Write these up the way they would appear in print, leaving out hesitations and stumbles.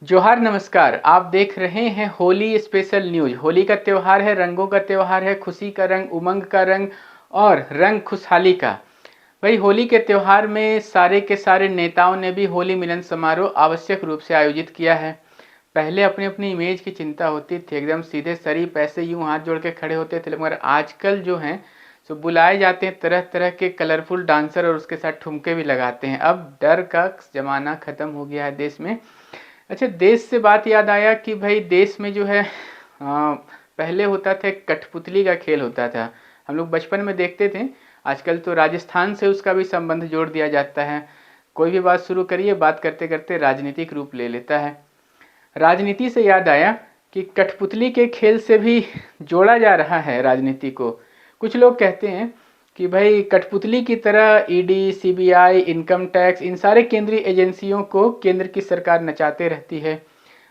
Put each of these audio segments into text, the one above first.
जोहार नमस्कार। आप देख रहे हैं होली स्पेशल न्यूज। होली का त्यौहार है, रंगों का त्यौहार है, खुशी का रंग, उमंग का रंग और रंग खुशहाली का। भाई होली के त्यौहार में सारे के सारे नेताओं ने भी होली मिलन समारोह आवश्यक रूप से आयोजित किया है। पहले अपनी अपनी इमेज की चिंता होती थी, एकदम सीधे शरीफ ऐसे यूं हाथ जोड़ के खड़े होते थे, मगर आजकल जो हैं सो बुलाए जाते हैं तरह तरह के कलरफुल डांसर और उसके साथ ठुमके भी लगाते हैं। अब डर का जमाना खत्म हो गया है देश में। अच्छा, देश से बात याद आया कि भाई देश में जो है पहले होता था कठपुतली का खेल होता था, हम लोग बचपन में देखते थे। आजकल तो राजस्थान से उसका भी संबंध जोड़ दिया जाता है। कोई भी बात शुरू करिए, बात करते करते राजनीतिक रूप ले लेता है। राजनीति से याद आया कि कठपुतली के खेल से भी जोड़ा जा रहा है राजनीति को। कुछ लोग कहते हैं कि भाई कठपुतली की तरह ईडी, सीबीआई, इनकम टैक्स, इन सारे केंद्रीय एजेंसियों को केंद्र की सरकार नचाते रहती है।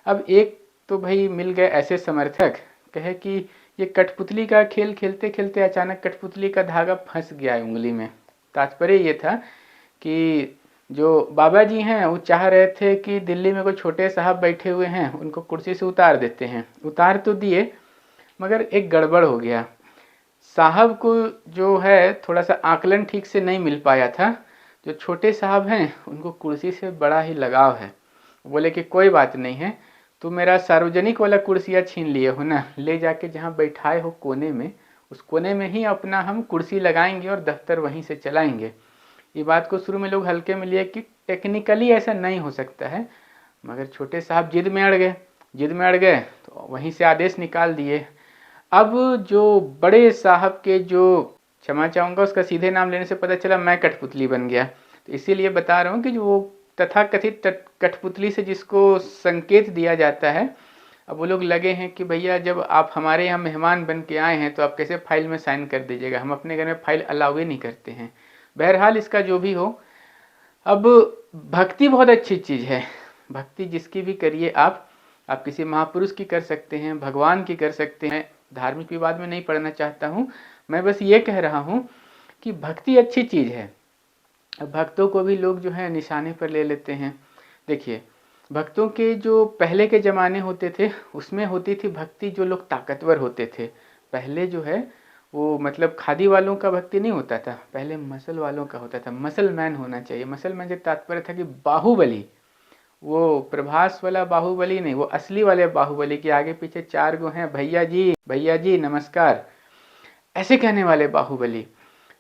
अब एक तो भाई मिल गए ऐसे समर्थक, कहे कि ये कठपुतली का खेल खेलते खेलते अचानक कठपुतली का धागा फंस गया है उंगली में। तात्पर्य ये था कि जो बाबा जी हैं वो चाह रहे थे कि दिल्ली में कोई छोटे साहब बैठे हुए हैं, उनको कुर्सी से उतार देते हैं। उतार तो दिए, मगर एक गड़बड़ हो गया। साहब को जो है थोड़ा सा आकलन ठीक से नहीं मिल पाया था। जो छोटे साहब हैं उनको कुर्सी से बड़ा ही लगाव है। बोले कि कोई बात नहीं है, तो मेरा सार्वजनिक वाला कुर्सियाँ छीन लिए हो ना, ले जाके जहाँ बैठाए हो कोने में, उस कोने में ही अपना हम कुर्सी लगाएंगे और दफ्तर वहीं से चलाएंगे। ये बात को शुरू में लोग हल्के में लिए कि टेक्निकली ऐसा नहीं हो सकता है, मगर छोटे साहब जिद में अड़ गए। जिद में अड़ गए तो वहीं से आदेश निकाल दिए। अब जो बड़े साहब के, जो क्षमा चाहूँगा उसका सीधे नाम लेने से पता चला मैं कठपुतली बन गया, तो इसीलिए बता रहा हूँ कि जो वो तथाकथित कठपुतली से जिसको संकेत दिया जाता है, अब वो लोग लगे हैं कि भैया जब आप हमारे यहाँ मेहमान बन के आए हैं तो आप कैसे फाइल में साइन कर दीजिएगा, हम अपने घर में फाइल अलाउ ही नहीं करते हैं। बहरहाल इसका जो भी हो, अब भक्ति बहुत अच्छी चीज़ है। भक्ति जिसकी भी करिए आप किसी महापुरुष की कर सकते हैं, भगवान की कर सकते हैं। धार्मिक विवाद में नहीं पढ़ना चाहता हूँ, मैं बस ये कह रहा हूँ कि भक्ति अच्छी चीज़ है। अब भक्तों को भी लोग जो है निशाने पर ले लेते हैं। देखिए, भक्तों के जो पहले के ज़माने होते थे उसमें होती थी भक्ति, जो लोग ताकतवर होते थे। पहले जो है वो मतलब खादी वालों का भक्ति नहीं होता था, पहले मसल वालों का होता था। मसल मैन होना चाहिए। मसल मैन से तात्पर्य था कि बाहुबली, वो प्रभास वाला बाहुबली नहीं, वो असली वाले बाहुबली के आगे पीछे 4 गो हैं, भैया जी नमस्कार, ऐसे कहने वाले बाहुबली।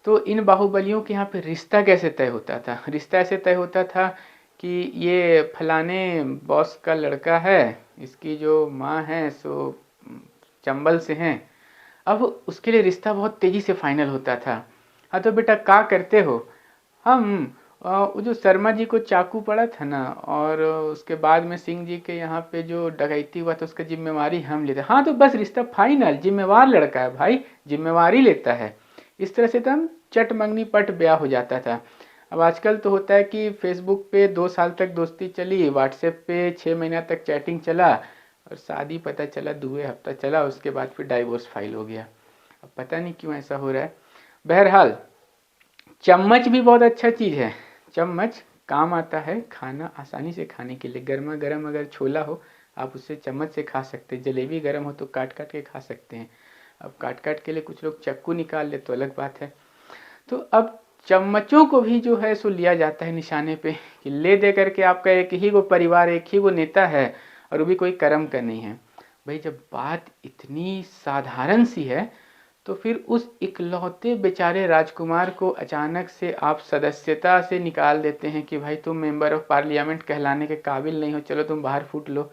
तो इन बाहुबलियों के यहाँ पे रिश्ता कैसे तय होता था? रिश्ता ऐसे तय होता था कि ये फलाने बॉस का लड़का है, इसकी जो माँ है सो चंबल से हैं। अब उसके लिए रिश्ता बहुत तेज़ी से फाइनल होता था। हाँ तो बेटा क्या करते हो? हम वो जो शर्मा जी को चाकू पड़ा था ना, और उसके बाद में सिंह जी के यहाँ पे जो डकैती हुआ था उसका जिम्मेवारी हम लेते। हाँ तो बस रिश्ता फाइनल, जिम्मेवार लड़का है भाई, जिम्मेवारी लेता है। इस तरह से तो हम चट मंगनी पट ब्याह हो जाता था। अब आजकल तो होता है कि फेसबुक पे 2 साल तक दोस्ती चली, व्हाट्सएप पे 6 महीना तक चैटिंग चला, और शादी पता चला 2 हफ्ता चला, उसके बाद फिर डाइवोर्स फाइल हो गया। अब पता नहीं क्यों ऐसा हो रहा है। बहरहाल चम्मच भी बहुत अच्छा चीज़ है। चम्मच काम आता है खाना आसानी से खाने के लिए। गर्मा गर्म अगर छोला हो, आप उससे चम्मच से खा सकते हैं। जलेबी गर्म हो तो काट काट के खा सकते हैं। अब काट काट के लिए कुछ लोग चाकू निकाल ले तो अलग बात है। तो अब चम्मचों को भी जो है सो लिया जाता है निशाने पे, कि ले दे करके आपका एक ही वो परिवार, एक ही वो नेता है, और वो भी कोई कर्म का नहीं है। भाई जब बात इतनी साधारण सी है, तो फिर उस इकलौते बेचारे राजकुमार को अचानक से आप सदस्यता से निकाल देते हैं कि भाई तुम मेंबर ऑफ पार्लियामेंट कहलाने के काबिल नहीं हो, चलो तुम बाहर फूट लो।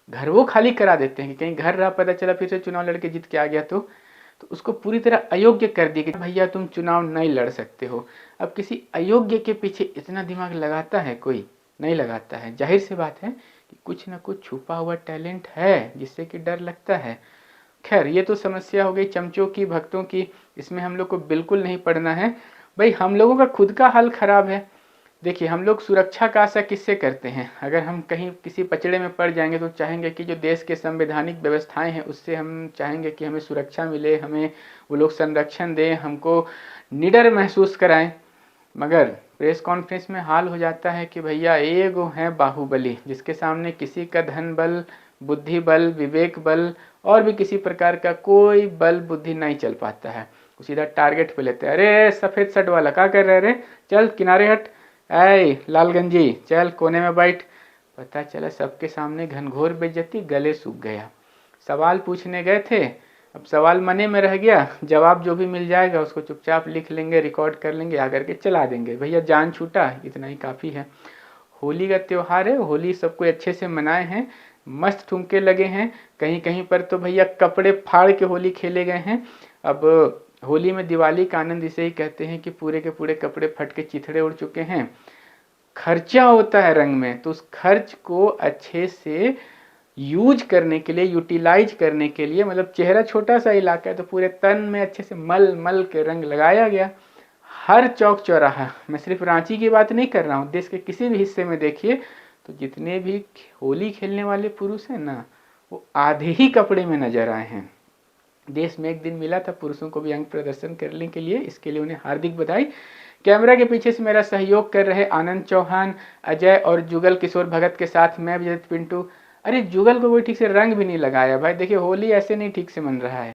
घर वो खाली करा देते हैं कि कहीं घर रहा, पता चला फिर से चुनाव लड़के जीत के आ गया तो उसको पूरी तरह अयोग्य कर दिया कि भैया तुम चुनाव नहीं लड़ सकते हो। अब किसी अयोग्य के पीछे इतना दिमाग लगाता है कोई? नहीं लगाता है। जाहिर सी बात है कि कुछ ना कुछ छुपा हुआ टैलेंट है जिससे कि डर लगता है। खैर ये तो समस्या हो गई चमचों की, भक्तों की, इसमें हम लोग को बिल्कुल नहीं पड़ना है। भाई हम लोगों का खुद का हाल खराब है। देखिए, हम लोग सुरक्षा का आशा किससे करते हैं? अगर हम कहीं किसी पचड़े में पड़ जाएंगे तो चाहेंगे कि जो देश के संवैधानिक व्यवस्थाएं हैं उससे हम चाहेंगे कि हमें सुरक्षा मिले, हमें वो लोग संरक्षण दें, हमको निडर महसूस कराएं। मगर प्रेस कॉन्फ्रेंस में हाल हो जाता है कि भैया एगो है बाहुबली, जिसके सामने किसी का धन बल, बुद्धि बल, विवेक बल और भी किसी प्रकार का कोई बल बुद्धि नहीं चल पाता है। वो सीधा टारगेट पे लेते हैं। अरे सफ़ेद शर्ट वाला क्या कर रहे रे, चल किनारे हट, ऐ लालगंजी चल कोने में बैठ। पता चला सबके सामने घनघोर बेइज्जती, गले सूख गया। सवाल पूछने गए थे, अब सवाल मने में रह गया, जवाब जो भी मिल जाएगा उसको चुपचाप लिख लेंगे, रिकॉर्ड कर लेंगे, आकर के चला देंगे। भैया जान छूटा, इतना ही काफ़ी है। होली का त्यौहार है, होली सबको अच्छे से मनाए हैं, मस्त ठुमके लगे हैं। कहीं कहीं पर तो भैया कपड़े फाड़ के होली खेले गए हैं। अब होली में दिवाली का आनंद इसे ही कहते हैं कि पूरे के पूरे कपड़े फट के चिथड़े उड़ चुके हैं। खर्चा होता है रंग में, तो उस खर्च को अच्छे से यूज करने के लिए, यूटिलाइज करने के लिए, मतलब चेहरा छोटा सा इलाका है तो पूरे तन में अच्छे से मल मल के रंग लगाया गया। हर चौक चौराहा, मैं सिर्फ रांची की बात नहीं कर रहा हूँ, देश के किसी भी हिस्से में देखिए तो जितने भी होली खेलने वाले पुरुष हैं ना, वो आधे ही कपड़े में नजर आए हैं। देश में एक दिन मिला था पुरुषों को भी अंग प्रदर्शन करने के लिए, इसके लिए उन्हें हार्दिक बधाई। कैमरा के पीछे से मेरा सहयोग कर रहे आनंद चौहान, अजय और जुगल किशोर भगत के साथ मैं विजय पिंटू। अरे जुगल को कोई ठीक से रंग भी नहीं लगाया भाई, देखिए होली ऐसे नहीं ठीक से मन रहा है।